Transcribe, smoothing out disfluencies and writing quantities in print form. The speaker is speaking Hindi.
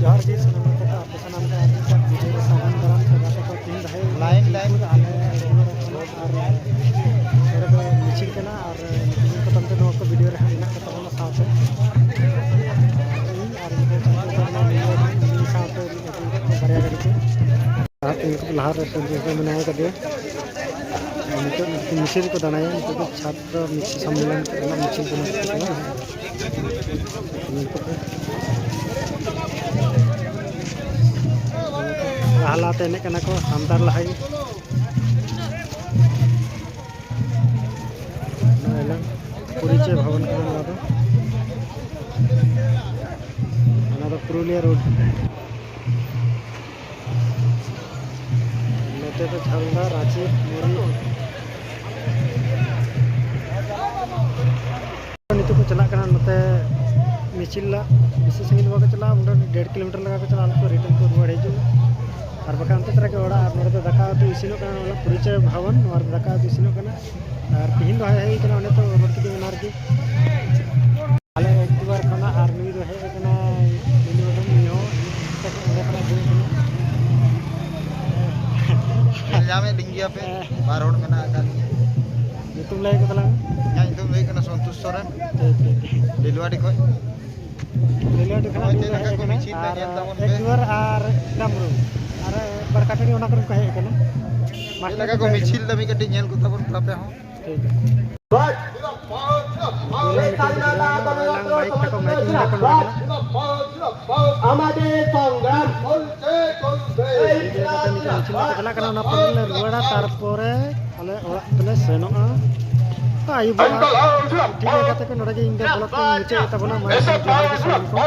जोहार जी सनम का आपके सनम का आदमी सब वीडियो रे सामान दाराम सदा को तीन भाई लाइन आले रोड और एड़ा को मिचिल कना और नितिन को तमते नो को वीडियो रे हना का तमना साथे और इनके चंदे करना नी साथे बरिया गाड़ी को हाथ इनको लहार रे संदेश बनाया कर दिया नितिन मिचिल को दानाया नितिन छात्र मिचिल सम्मेलन करना मिचिल को हालात एने कना को सामदार लहाई परिचय भवन पुरुलिया रोड नोटे तो झालदा रांची मुरी नित को चला कना नोते मिचिल बेसि संगीन बाको चला 1.5 किलोमीटर लगा को चला को रिटर्न को रुआड़ हिजु और बकान तरह के ओड़ा और दाका उतु इसिनो कना परिचय भवन और दाका उतु इसिनो कना और तिहिन दो हेई कना ओने तो रोड के बनार की आले एक बार कना और नुई दो हेई कना इनो नियो तक ओने कना दे जामे डिंगिया पे बार रोड में ना आका तुम लay को तलांग या तुम लay कना संतोष सोरेन दिलवाड़ी खोय दिलवाड़ी कना एक बार और नामरू अरे बड़काटड़ी ओना कर को हेई कना मास्टर लगा को मिचिल दमी कटी नेल को तबन तापे हो ठीक है আমাদের সংগ্রাম চলছে চলছে चला करना ना पड़ले रुवाड़ा तारपरे आले ओड़ा तले सेनोआ आई बा ठीक है कते को नडगे इंदे ब्लॉक को नीचे तबना माइक जोहार के सुन को